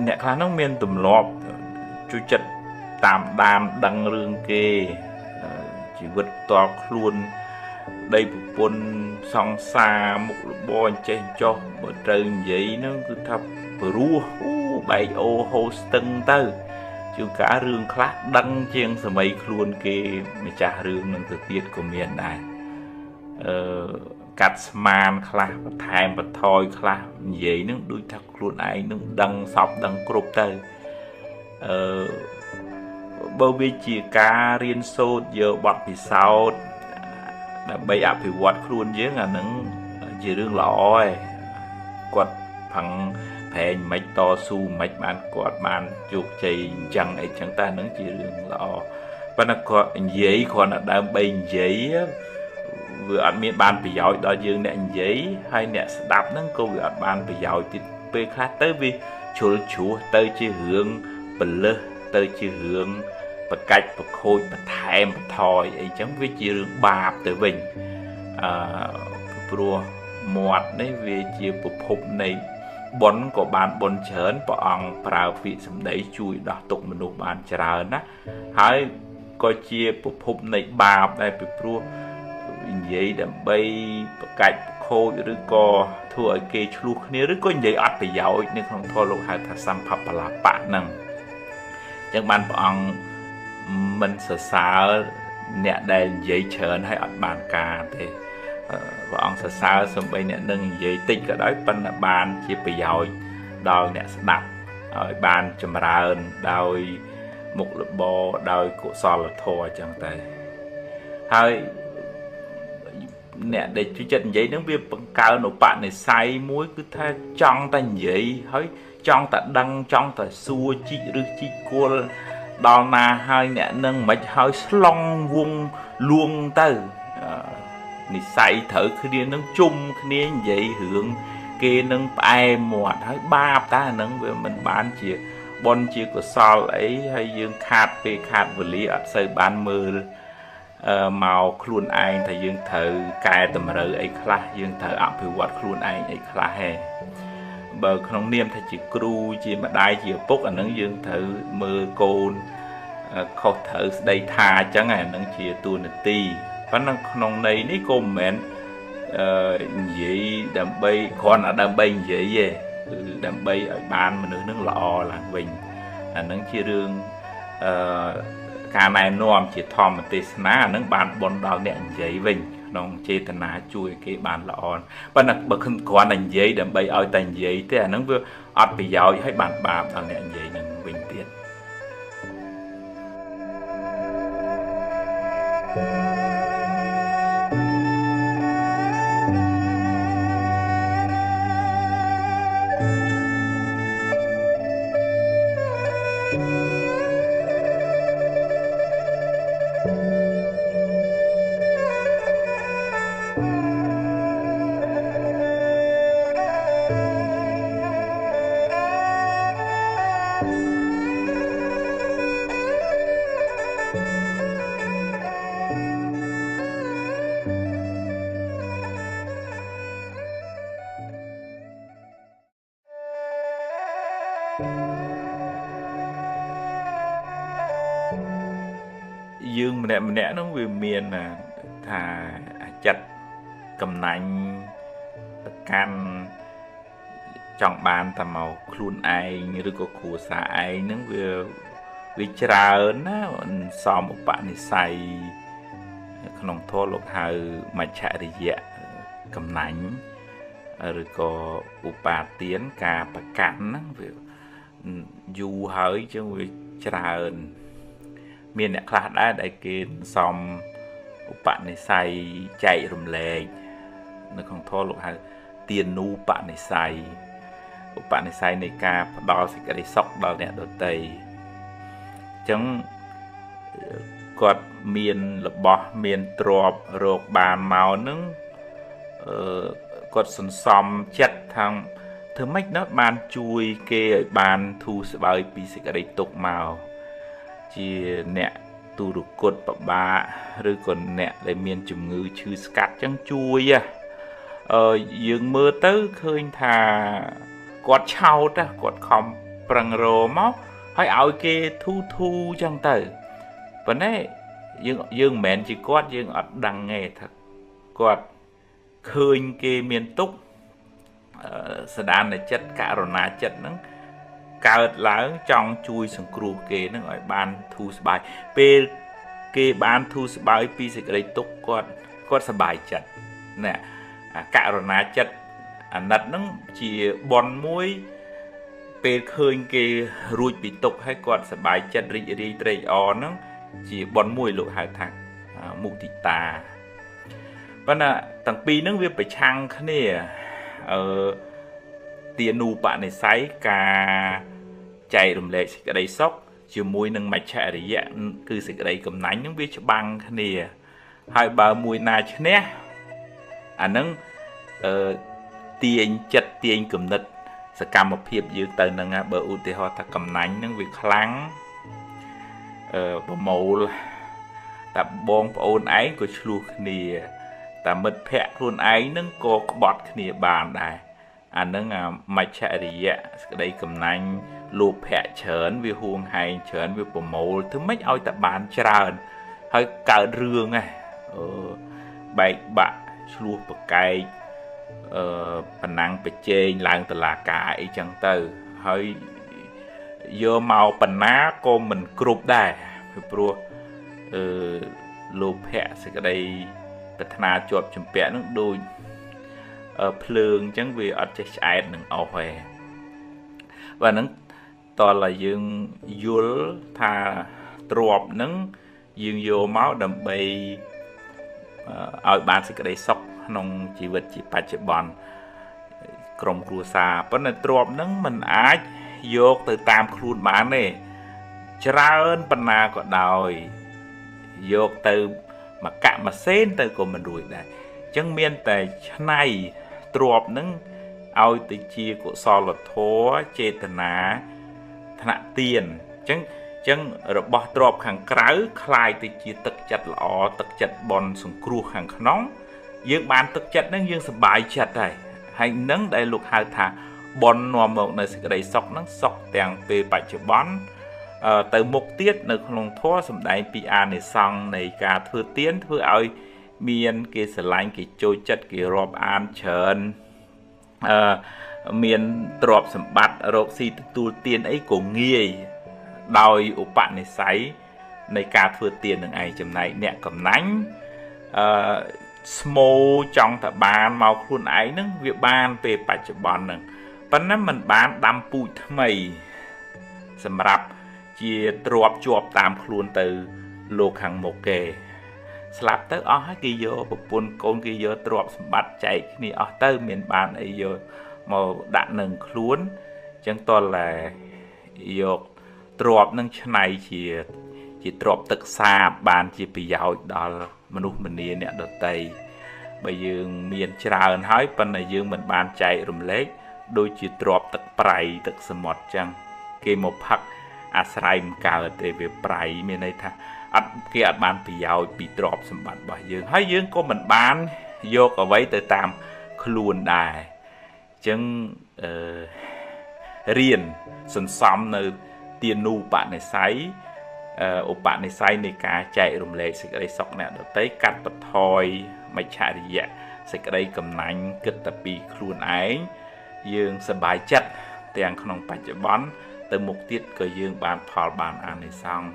S1: nè khá nó miên tùm lọp chú chất tạm đàm đăng rương kê chỉ vượt to luôn đây một bồn song xa một bò chạy cho một trời giấy nó cứ thập rùa bảy ô hô tưng tơ chứ cả rương khác đăng chiêng sơ mấy luôn kê mà trả rương nâng từ tiết của miền này cắt man khá thèm và thôi khá vậy nó đuôi thật luôn ai nó đăng sọc đăng cột tới bởi vì chỉ cá riêng sốt giờ bọt bị sao đã bay áp thì quạt luôn chứ là nó chỉ riêng lõi quạt phẳng phèn mạch to su mạch bàn quạt bàn chuột chày chẳng ấy chẳng ta nó chỉ riêng lọ và nó có giấy còn là đang bay giấy vừa ăn miếng bàn bị giỏi đó dương nè giấy hay nè đạp nó cô vừa ăn bàn bị giỏi thì bê khác tới vì chúa tới chỉ hướng bẩn lơ tới chỉ hướng và cách và khôi và thèm và thòi ấy chẳng với chỉ hướng bạp tới mình pro mọt đấy vì chỉ bộ phục này bón của bàn bón chớn bỏ ông vào vị sầm đấy chui đỏ tục mình nộp bàn chờ á hãy coi chia bộ phục này bạp này bị pro vậy đầm bay cách khôiឬក៏ធ្វើឲ្យគេឆ្លុះគ្នាឬក៏និយាយអត់ប្រយោជន៍នៅក្នុងធម៌លោកហៅថាសម្ភបលាបៈហ្នឹងអញ្ចឹងបានព្រះអង្គមិនសរសើរអ្នកដែលនិយាយច្រើនហើយអត់បានការទេព្រះអង្គសរសើរសូម្បីអ្នកនឹងនិយាយតិចក៏ដោយប៉ុន្តែបានជាប្រយោជន៍ដល់អ្នកស្ដាប់ឲ្យបានចម្រើនដោយមុខរបរដោយកុសលធម៌អញ្ចឹងតែហើយnè để chú chân giấy nó biết bằng cao nổ bạn này say muối cứ thay trong ta giấy hơi trong ta đăng trong ta xua chi rư chi cô đào na hai nè nâng mạch hơi long vuông luôn tới thì say thử khi đi nâng chung khi đi vậy hướng kia nâng bài một hơi ba ta nâng về mình bán chia bon chia của sao ấy hay dương khát về khát vật lý ở sơ bán mưa màu khuôn anh thì dương thử cài tầm rỡ ấy khá dương thử ẩm phải vật khuôn anh ấy khá hè bờ không niêm thì chỉ cru chỉ mà đai chỉ bốc ở nâng dương thử mưa côn khó thử đây tha chẳng ngày nâng chỉ tu nè ti và nó không này ní cô mến vậy đầm bay còn ở đầm bay vậy về đam bay ở ban mà nước lọ là mình nâng chia rương cả này nôm chỉ thòm một tí ná nâng bàn bốn đào nẹn giấy vinh nông chê tà ná chui cái bàn lọ và nâng bậc khăn có nành giấy đam bay ở tành giấy thế nâng vừa ọt bị giáo hay bàn bạp đào nẹn giấy nâng vinh tiết dương mình nè nó về miền là thà chặt cầm nành can chọn bàn tầm màu khuôn ai như được có củ xả ai nó về trà á xò một bạn thì xài không thô lục hơi mà chạy đi dạ cầm nành rồi có upa tiến cà bạc cạn nó về dù hơi chứ về trà miền này khác đã đại kiến xong bạn này xài chạy rùm lệ nó không thô lục hay tiền nu bạn này xài này ca đo sẽ cái sọc đo nè đôi tay chẳng quạt miền là bỏ miền trộp rột bàn màu nứng quạt sân xóm chất thằng thứ mấy nó bàn chui kê bàn thu sẽ bao bị sẽ cái tục màu chỉ nè tu được cột bà rồi còn nè lại miền chủng ngữ chữ scat chẳng chui dương mưa tới khơi thà quạt chào ta quạt không prang rô móc hay áo kia thu chẳng tới vấn đấy dương mẹn chỉ quạt dương ở đằng nghe thật quạt khơi kia miền túc sẽ đàn này chất cả rồi nà chất nó cao lớn trong chui sừng cừu kê nó gọi ban thu bài p kê ban thu bài pi sẽ cái túc con sẽ bài chặt nè cả rồi ná chặt nặt nó chỉ bòn muối p khơi kê ruồi bị túc hay con sẽ bài chặt ri nó chỉ bòn muối lộ hai thằng mục thị tà và là tầng pi nó việc phải chăng cái này tiền nụ bạn này sấy cả chạy rùm lệ cái đây sốc chiều mùi nâng mạch chạy để dạng cứ cái đây cầm nánh những biết cho băng cái này hai bà mùi na chứ nè nâng tiền chất tiền cầm nứt sẽ cầm một hiệp dưới tờ nâng bờ ưu tế họ ta cầm nánh nâng việc kháng bà mẫu ta bông bà ôn ấy của chú cái này ta mất phẹ luôn ấy nâng có bọt cái này bàn này nâng mạch chạy để dạng cái đây cầm nánh lụp hẹ chớn vì huông hay chớn vì bộ mẫu thứ mấy ôi ta bán tràn hơi cả rương này bạch bạ lụp bậc cây phần năng bạch trên làng từ là cái chẳng từ hơi vô màu phần ná cô mình cụp đây pro lụp hẹ sẽ cái đây bạch na chột chùm bẹ nước đôi phường chẳng vì ở chạy chạy đừng ổ hòe và nó toàn là dương dul thà trộp nứng dương vô máu đầm bì ở bàn sẽ cái đấy sốc nông chỉ vật chỉ bạch chỉ bòn crom cua xa vấn đề trộp nứng mình ái vô từ tam khuôn bán này chả ơn phần nào có đòi vô từ mà cạn mà xên từ của mình đuổi này chân miên tại này trộp nứng ao từ chia của so là thố chê tà ná thạ tiền chẳng rồi bỏ trộp hàng kráo khai từ chia tức chặt lọ tức chặt bòn sùng cua hàng nóng dương bàn tức chặt nâng dương sẽ bài chặt này hay nâng đại lục hai thả bòn nòm một nơi sẽ đầy sọc nâng sọc tèng về bài chữ bón từ một tiết nơi không thố sầm đại pia này xong này cả thừa tiến thừa ơi miền kia sẽ lạnh kia trôi chất kia rộp an trơn miền trọp sầm bát rộp xì tu tiền ấy cổ nghiêng đòi ủ bạn này sấyในការធ្វើទៀននឹងឯងចំណែកអ្នកកំណាញ់ស្មូចង់តែបានមកខ្លួនឯងហ្នឹងវាបានពេលបច្ចុប្បន្នហ្នឹងប៉ុន្តែมันបានដាំពូជថ្មីសម្រាប់ជាទ្របជាប់តាមខ្លួនទៅលោកខាងមុខគេស្លាប់ទៅអស់ហើយគេយកប្រពន្ធកូនគេយកទ្រព្យសម្បត្តិចែកគ្នាអស់ទៅមានបានអីយកមកដាក់នឹងខ្លួនអញ្ចឹងតលតែយកទ្រព្យនឹងឆ្នៃជាទ្រព្យទឹកសាបបានជាប្រយោជន៍ដល់មនុស្សម្នាអ្នកដទៃបើយើងមានច្រើនហើយប៉ុន្តែយើងមិនបានចែករំលែកដូចជាទ្រព្យទឹកប្រៃទឹកសមុទ្រអញ្ចឹងគេមកផឹកអាស្រ័យមិនកើតទេវាប្រៃមានន័យថាគេអត់បានប្រយោជន៍ពីទ្រព្យសម្បត្តិរបស់យើងហើយយើងក៏មិនបានយកអ្វីទៅតាមខ្លួនដែរអញ្ចឹងរៀនសន្សំនៅទានូបនិស្ស័យឧបនិស្ស័យនៃការចែករំលែកសេចក្តីសុខអ្នកដទៃកាត់បន្ថយមច្ឆរិយៈសេចក្តីកំណាញ់គិតតែពីខ្លួនឯងយើងសប្បាយចិត្តទាំងក្នុងបច្ចុប្បន្នទៅមុខទៀតក៏យើងបានផលបានអានិសង្ស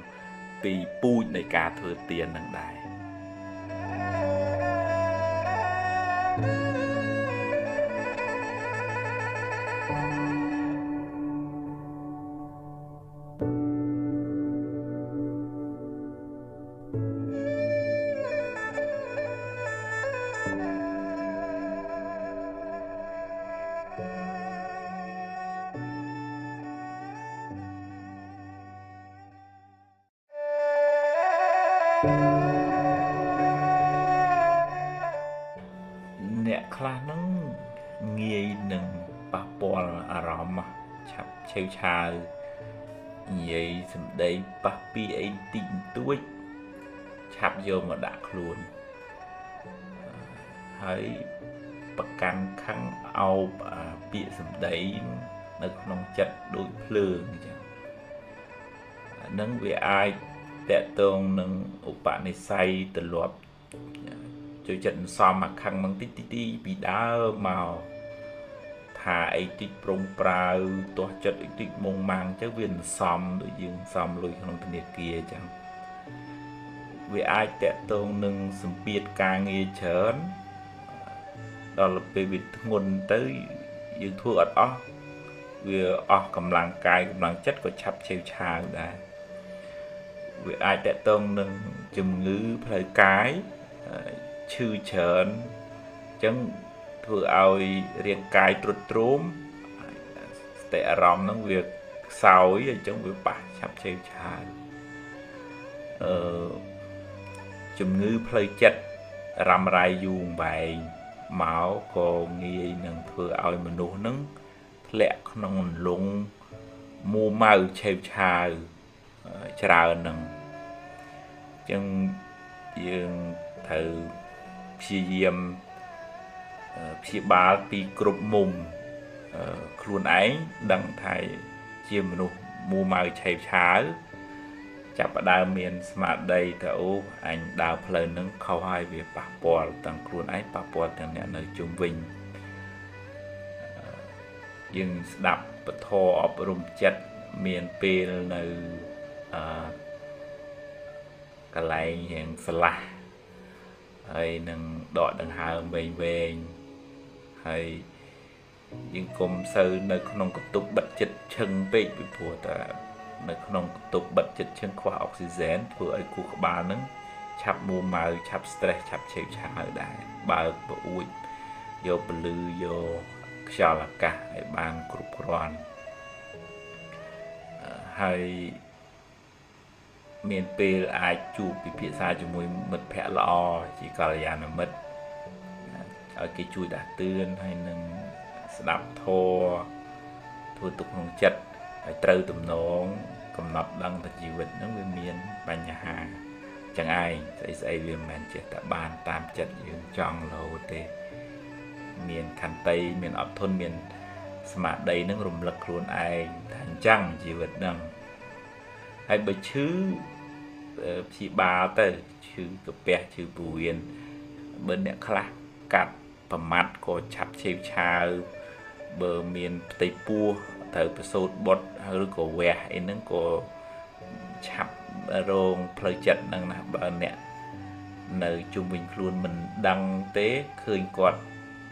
S1: ពីពូជនៃការធ្វើទាននឹងដែរអ្នកខ្លះហ្នឹងងាយនឹងប៉ះពាល់អារម្មណ៍ឆាប់ឆេវឆាវនិយាយសម្ដីប៉ះពីអីតិចតួចឆាប់យកមកដាក់ខ្លួនហើយប្រកាន់ខឹងអោបពាក្យសម្ដីនៅក្នុងចិត្តដូចភ្លើងអញ្ចឹងនឹងវាអាចតកតងនឹងឧបនិស្ស័យទលាប់ចូលចិត្តសំមកខឹងមកតិចពីដើមមកថាអីតិចប្រងប្រាវទាស់ចិត្តអីតិចមុងម៉ាំងទៅវាសំដូចយើងសំលុយក្នុងធនាគារអញ្ចឹងវាអាចតកតងនឹងសម្ពាធការងារច្រើនដល់ពេលវាធ្ងន់ទៅយើងធ្វើអត់អស់វាអស់កម្លាំងកាយកម្លាំងចិត្តក៏ឆាប់ឆេវឆាវដែរវាអាចតកតងនឹងជំងឺផ្លូវកាយឈឺច្រើនអញ្ចឹងធ្វើឲ្យរាងកាយទ្រុឌទ្រោមស្ទិអារម្មណ៍ហ្នឹងវាខ្សោយអញ្ចឹងវាប៉ះឆាប់ឆេវឆាវជំងឺផ្លូវចិត្តរ៉ាំរ៉ៃយូរបែងមកក៏ងាយនឹងធ្វើឲ្យមនុស្សហ្នឹងធ្លាក់ក្នុងអន្លង់មួម៉ៅឆេវឆាវច្រើនហ្នឹងអញ្ចឹងយើងត្រូវព្យាយាមព្យាបាលពីគ្រប់មុំខ្លួនឯងដឹងថាជាមនុស្សមួម៉ៅឆេវឆាវចាប់ផ្ដើមមានស្មារតីថាអូអញដើរផ្លូវហ្នឹងខុសហើយវាប៉ះពាល់ទាំងខ្លួនឯងប៉ះពាល់ទាំងអ្នកនៅជុំវិញយើងស្ដាប់ពធអប់រំចិត្តមានពេលនៅកន្លែងរៀងស្លាស់ហើយនឹងដកដង្ហើមវែងហើយយើងកុំសូវនៅក្នុងកន្ទប់បិទចិត្តឈឹងពេកពីព្រោះតែនៅក្នុងកន្ទប់បិទចិត្តឈឹងខ្វះអុកស៊ីហ្សែនធ្វើឲ្យខួរក្បាលហ្នឹងឆាប់មួម៉ៅឆាប់ stress ឆាប់ឆេវឆាវដែរបើកប្រអួចយកពលឺយកខ្យល់អាកាសឲ្យបានគ្រប់គ្រាន់ហើយមានពេលអាចជួបពិភាក្សាជាមួយមិត្តភ័ក្តិល្អជាកល្យាណមិត្តឲ្យគេជួយដាស់តឿនហើយនឹងស្ដាប់ធម៌ធ្វើទុកក្នុងចិត្តហើយត្រូវទំនងកំណត់ដឹងថាជីវិតហ្នឹងវាមានបញ្ហាចឹងឯងស្អីវាមិនមែនចេះតែបានតាមចិត្តយើងចង់រហូតទេមានខន្តីមានអត់ធន់មានស្មារតីនឹងរំលឹកខ្លួនឯងថាអញ្ចឹងជីវិតហ្នឹងហើយបើឈឺព្យាបាលទៅឈឺកាពះឈឺពោះវៀនបើអ្នកខ្លះកាត់ប្រមាត់ក៏ឆាប់ឆេវឆាវ បើមានផ្ទៃពោះត្រូវប្រសូតបុតឬក៏វះអីហ្នឹងក៏ឆាប់រងផ្លូវចិត្តហ្នឹងណាបើអ្នកនៅជុំវិញខ្លួនមិនដឹងទេឃើញគាត់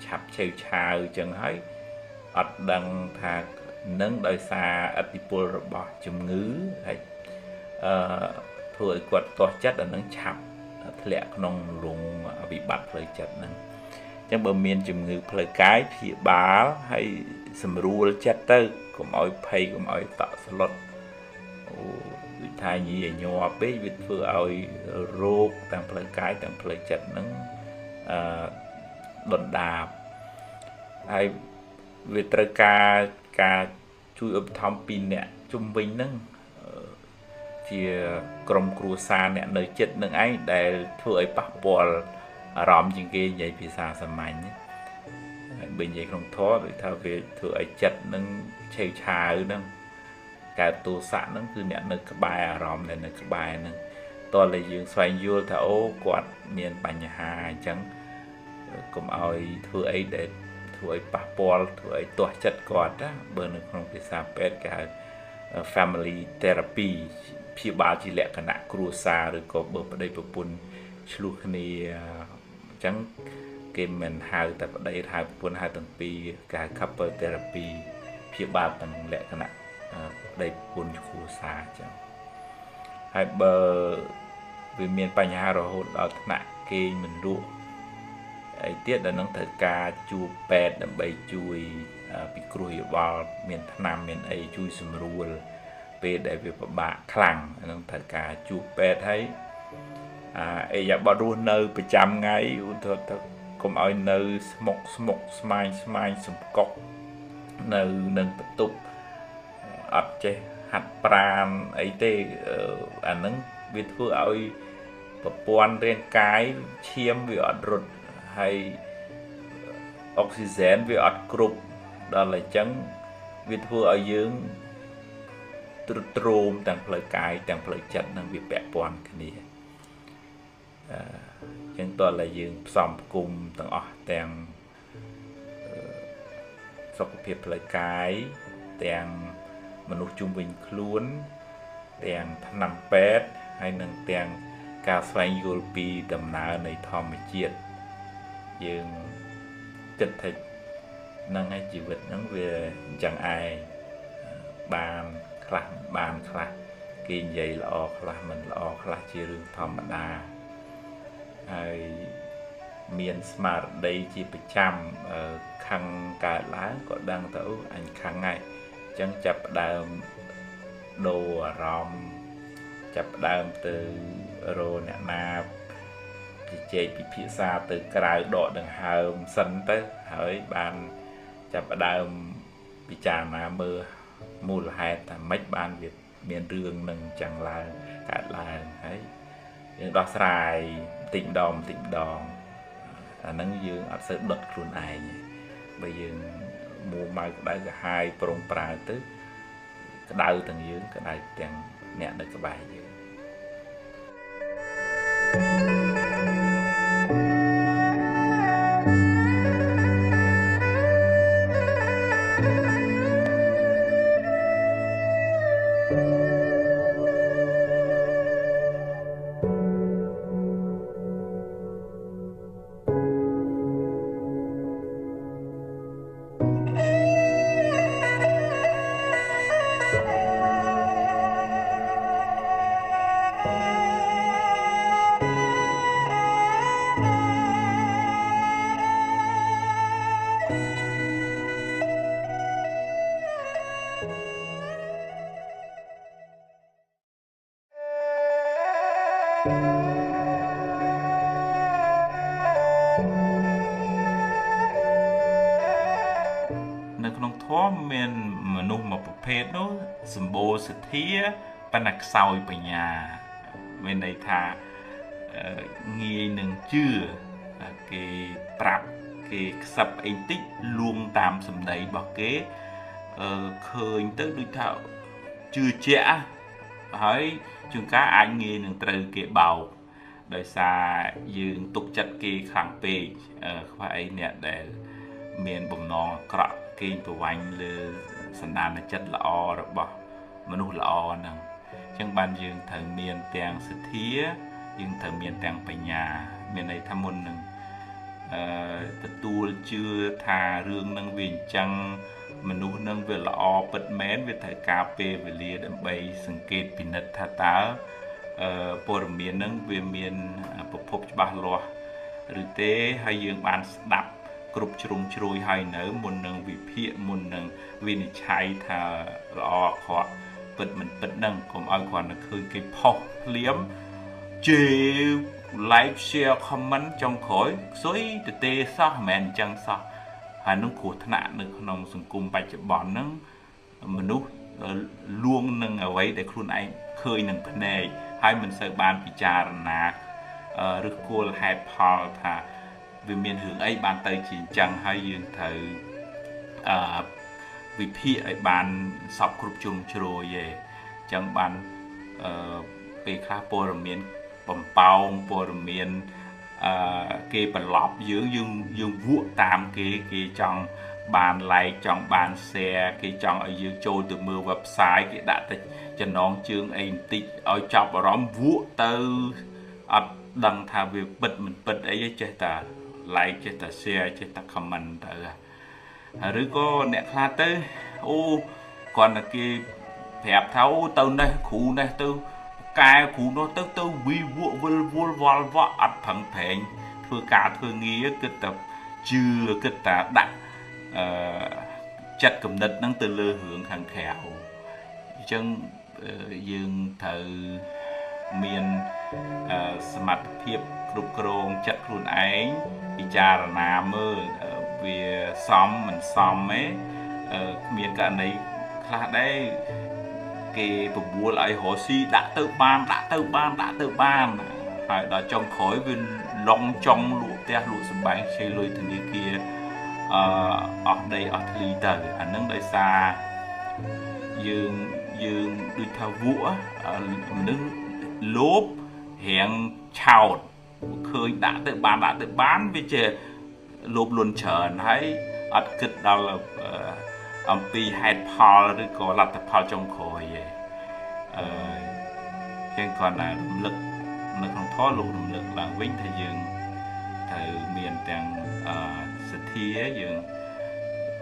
S1: ឆាប់ឆេវឆាវចឹងហើយអត់ដឹងថានឹងដោយសារឥទ្ធិពលរបស់ជំងឺហើយធ្វើឲ្យគាត់ទាស់ចិត្តអានឹងឆាប់ធ្លាក់ក្នុងរងវិបត្តិផ្លូវចិត្តហ្នឹងអញ្ចឹងបើមានជំងឺផ្លូវកាយព្យាបាលហើយសម្រួលចិត្តទៅកុំឲ្យភ័យកុំឲ្យតក់ស្លុតដូចថាញីញ័រពេកវាធ្វើឲ្យរោគទាំងផ្លូវកាយទាំងផ្លូវចិត្តហ្នឹងដុនដាបហើយវាត្រូវការជួយឧបត្ថម្ភពីអ្នកជុំវិញហ្នឹងជាក្រុមគ្រួសារអ្នកនៅចិត្តនឹងឯងដែលធ្វើឲ្យប៉ះពាល់អារម្មណ៍ជាងគេនិយាយភាសាសាមញ្ញហើយបើនិយាយក្នុងធម៌ដូចថាវាធ្វើឲ្យចិត្តនឹងឆេវឆាវហ្នឹងកើតទោសៈហ្នឹងគឺអ្នកនៅក្បែរអារម្មណ៍ដែលនៅក្បែរហ្នឹងតើតែយើងស្វែងយល់ថាអូគាត់មានបញ្ហាអញ្ចឹងកុំឲ្យធ្វើអីដែលធ្វើឲ្យប៉ះពាល់ធ្វើឲ្យទាស់ចិត្តគាត់ណាបើនៅក្នុងភាសាពេទ្យគេហៅ family therapy ព្យាបាលជាលក្ខណៈគ្រួសារឬក៏បើប្តីប្រពន្ធឆ្លោះគ្នាអញ្ចឹងគេមិនហៅតែប្តីហៅប្រពន្ធហៅទាំងពីរគេហៅ couple therapy ព្យាបាលទាំងលក្ខណៈប្តីប្រពន្ធគ្រួសារអញ្ចឹងហើយបើវាមានបញ្ហារហូតដល់ថ្នាក់គេមិនលក់អីទៀតដល់នឹងត្រូវការជួបពេទ្យដើម្បីជួយពិគ្រោះយោបល់មានថ្នាំមានអីជួយសម្រួលពេលដែលវាពិបាកខ្លាំងនឹងត្រូវការជួបពេទ្យហើយអីយ៉ាបត់រស់នៅប្រចាំថ្ងៃឧទាហរណ៍ទៅកុំឲ្យនៅស្មុកស្មាញសំកុកនៅនឹងបន្ទប់អត់ចេះហាត់ប្រាណអីទេអាហ្នឹងវាធ្វើឲ្យប្រព័ន្ធរាងកាយឈាមវាអត់រត់ហើយអុកស៊ីហ្សែនវាអត់គ្រប់ដល់អញ្ចឹងវាធ្វើឲ្យយើងទ្រុឌទ្រោមទាំងផ្លូវកាយទាំងផ្លូវចិត្តនឹងវាពាក់ព័ន្ធគ្នាអញ្ចឹងតើតែយើងផ្សំផ្គុំទាំងអស់ទាំងសុខភាពផ្លូវកាយទាំងមនុស្សជុំវិញខ្លួនទាំងថ្នាំពេទ្យហើយនឹងទាំងការស្វែងយល់ពីដំណើរនៃធម្មជាតិយើងគិតថានឹងឯជីវិតហ្នឹងវាអញ្ចឹងឯងបានខ្លះបានខ្លះគេនិយាយល្អខ្លះមិនល្អខ្លះជារឿងធម្មតាហើយមានស្មារតីជាប្រចាំខឹងកើតឡើងក៏ដឹងទៅអញខឹងហើយអញ្ចឹងចាប់ផ្ដើមដូរអារម្មណ៍ចាប់ផ្ដើមទៅរកអ្នកណាជជែកពិភាក្សាទៅក្រៅដកដង្ហើមសិនទៅហើយបានចាប់ផ្ដើមពិចារណាមើលមូលហេតុថាម៉េចបានវាមានរឿងនឹងចឹងឡើងកើតឡើងហើយយើងដោះស្រាយបន្តិចម្ដងអាហ្នឹងយើងអត់សូវដុតខ្លួនឯងបើយើងមួម៉ៅក្តៅក្រហាយប្រុងប្រែទៅក្តៅទាំងយើងក្តៅទាំងអ្នកនៅក្បែរយើងនៅក្នុងធម៌មានមនុស្សមួយប្រភេទនោះសម្បូរសទ្ធាប៉ុន្តែខ្សោយបញ្ញាមានន័យថាងាយនឹងជឿគេប្រាប់គេខ្សឹបអីតិចលួងតាមសម្ដីរបស់គេឃើញទៅដូចថាជឿជាក់ហើយជួនកាលអាចងាយនឹងត្រូវគេបោកដោយសារយើងទុកចិត្តគេខ្លាំងពេកខ្វះអីអ្នកដែលមានបំណងអាក្រក់ គេងប្រវាញ់លើសន្តានចិត្តល្អរបស់មនុស្សល្អហ្នឹងអញ្ចឹងបានយើងត្រូវមានទាំងសទ្ធាយើងត្រូវមានទាំងបញ្ញាមានន័យថាមុននឹងទទួលជឿថារឿងនឹងវាអញ្ចឹងមនុស្សនឹងវាល្អពិតមែនវាត្រូវការពេលវេលាដើម្បីសង្កេតពិនិត្យថាតើព័ត៌មាននឹងវាមានប្រភពច្បាស់លាស់ឬទេហើយយើងបានស្ដាប់គ្រប់ជ្រុងជ្រោយហើយនៅមុននឹងវិភាគមុននឹងវិនិច្ឆ័យថាល្អអាក្រក់ពិតមិនពិតនឹងកុំឲ្យគ្រាន់តែឃើញគេផុសភ្លាមជេរ like share comment ចុងក្រោយខ្សុយទៅទេសោះមិនមែនអញ្ចឹងសោះហើយនឹងគ្រោះថ្នាក់នៅក្នុងសង្គមបច្ចុប្បន្នហ្នឹងមនុស្សលួងនឹងអ្វីដែលខ្លួនឯងឃើញនឹងភ្នែកហើយមិនសូវបានពិចារណាឬគោលហេតុផលថាវាមានរឿងអីបានទៅជាអញ្ចឹងហើយយើងត្រូវវិភាគឲ្យបានសពគ្រប់ជ្រុងជ្រោយឯងអញ្ចឹងបានពេលខ្លះព័ត៌មានបំផោងព័ត៌មានគេបន្លប់យើងវក់តាមគេចង់បាន like ចង់បាន share គេចង់ឲ្យយើងចូលទៅមើល website គេដាក់តែចំណងជើងអីបន្តិចឲ្យចាប់អារម្មណ៍វក់ទៅអត់ដឹងថាវាពិតមិនពិតអីចេះតែ like ចេះតែ share ចេះតែ comment ទៅឬក៏អ្នកខ្លះទៅអូគ្រាន់តែគេប្រាប់ថាអូទៅនេះគ្រូនេះទៅកែគ្រូនោះទៅវីវក់វិលវល់វល់វក់អត់ប្រឹងប្រែងធ្វើការធ្វើងារគិតតែជឿគិតតែដាក់ចិត្តគំនិតហ្នឹងទៅលើរឿងខាងក្រៅអញ្ចឹងយើងត្រូវមានសមត្ថភាពគ្រប់គ្រងចិត្តខ្លួនឯងពិចារណាមើលវាសមមិនសមទេគ្មានករណីខ្លះដែរគេបបួលឲ្យរស់ស៊ីដាក់ទៅបានហើយដល់ចុងក្រោយវាឡងចង់លក់ផ្ទះលក់សម្បែងខ្ចីលុយធនាគារអស់ដីអស់ធ្លីទៅអានឹងដោយសារយើងដូចថាវក់មនុស្សលោភរៀងឆោតឃើញដាក់ទៅបានវាជាលោភលន់ច្រើនហើយអត់គិតដល់អំពីហេតុផលឬក៏លទ្ធផលចុងក្រោយឯងចឹងគាត់តែរំលឹកនៅក្នុងធម៌លោករំលឹកឡើងវិញថាយើងត្រូវមានទាំងសទ្ធាយើង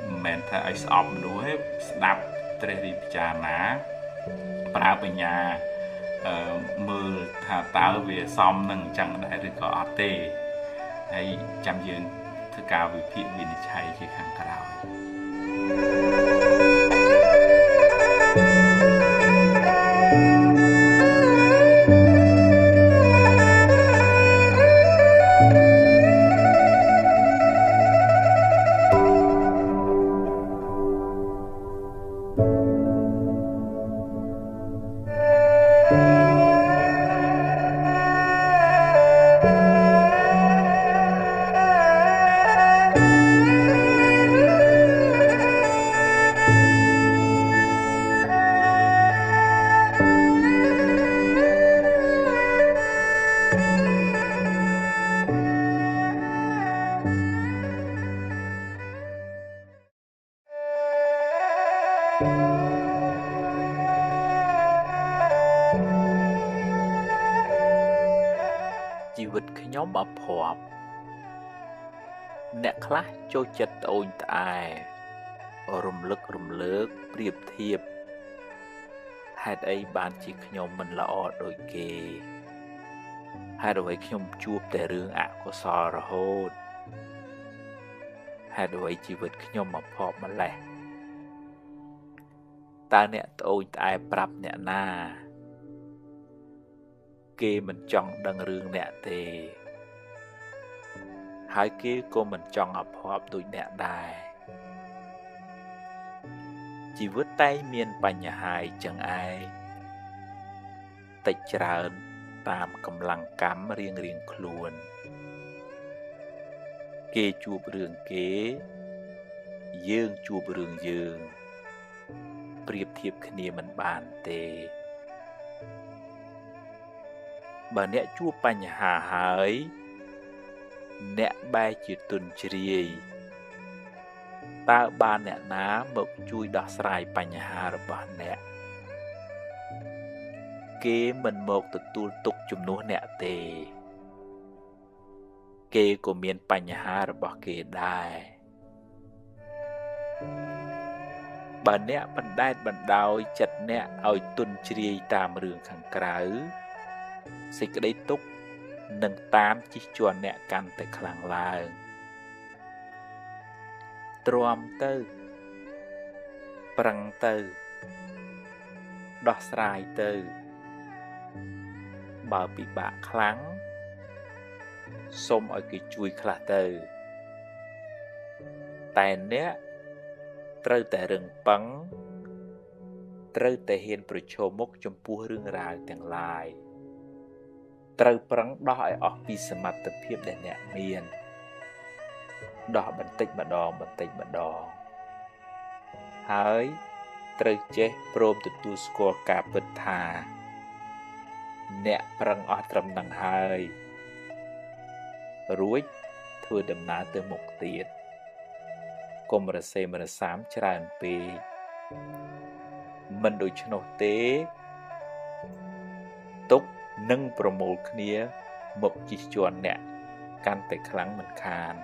S1: មិនមែនថាឲ្យស្អប់មនុស្សទេស្ដាប់ត្រេះរិះពិចារណាប្រើបញ្ញាមើលថាតើវាសមនឹងអញ្ចឹងដែរឬក៏អត់ទេហើយចាំយើងធ្វើការវិភាគវិនិច្ឆ័យជាខាងក្រោយជីវិតខ្ញុំអភ័ព្វអ្នកខ្លះចូលចិត្តត្អូញត្អែរំលឹករំលើកប្រៀបធៀបហេតុអីបានជាខ្ញុំមិនល្អដូចគេហេតុអ្វីខ្ញុំជួបតែរឿងអកុសលរហូតហេតុអ្វីជីវិតខ្ញុំអភ័ព្វម្លេះតើអ្នកត្អូញត្អែប្រាប់អ្នកណាគេមិនចង់ដឹងរឿងអ្នកទេហើយគេក៏មិនចង់អភ័ព្វដូចអ្នកដែរជីវិតតែមានបញ្ហាចឹងឯងតិចច្រើនតាមកម្លាំងកម្មរៀងខ្លួនគេជួបរឿងគេយើងជួបរឿងយើងប្រៀបធៀបគ្នាមិនបានទេបើអ្នកជួបបញ្ហាហើយអ្នកបែរជាទន់ជ្រាយ តើបានអ្នកណាមកជួយដោះស្រាយបញ្ហារបស់អ្នកគេមិនមកទទួលទុកជំនួសអ្នកទេគេក៏មានបញ្ហារបស់គេដែរបើអ្នកបណ្ដែតបណ្ដោយចិត្តអ្នកឲ្យទន់ជ្រាយតាមរឿងខាងក្រៅសេចក្តីទុក្ខនឹងតាមជិះជាន់អ្នកកាន់តែខ្លាំងឡើងទ្រាំទៅប្រឹងទៅដោះស្រាយទៅបើពិបាកខ្លាំងសូមឲ្យគេជួយខ្លះទៅតែអ្នកត្រូវតែរឹងប៉ឹងត្រូវតែហ៊ានប្រឈមមុខចំពោះរឿងរ៉ាវទាំងឡាយត្រូវប្រឹងដោះឲ្យអស់ពីសមត្ថភាពដែលអ្នកមានដោះបន្តិចម្ដងហើយត្រូវចេះព្រមទទួលស្គាល់ការពិតថាអ្នកប្រឹងអស់ត្រឹមនឹងហើយរួចធ្វើដំណើរទៅមុខទៀតកុំរសេមរសាមច្រើនពេកមិនដូច្នោះទេទុកនឹងប្រមូលគ្នាមកជិះជាន់អ្នកកាន់តែខ្លាំងមិនខាន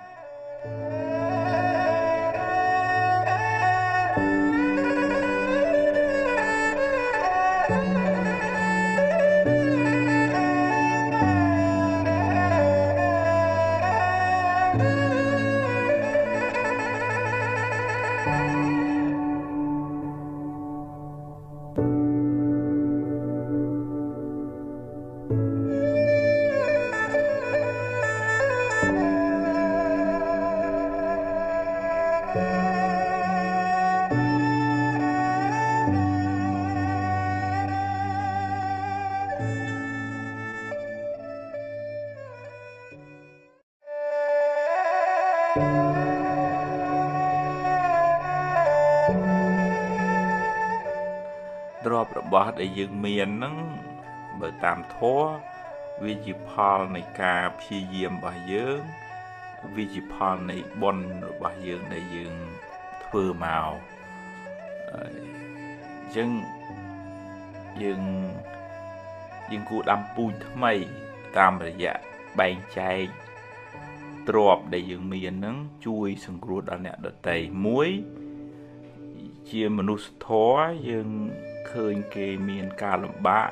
S1: ទ្រព្យរបស់ដែលយើងមានហ្នឹងបើតាមធម៌វាជាផលនៃការព្យាយាមរបស់យើងវាជាផលនៃបុណ្យរបស់យើងដែលយើងធ្វើមកអញ្ចឹងយើងគួរដាំពូជថ្មីតាមរយៈបែងចែកទ្រព្យដែលយើងមានហ្នឹងជួយសង្គ្រោះដល់អ្នកដទៃមួយជាមនុស្សធម៌យើងឃើញគេមានការលំបាក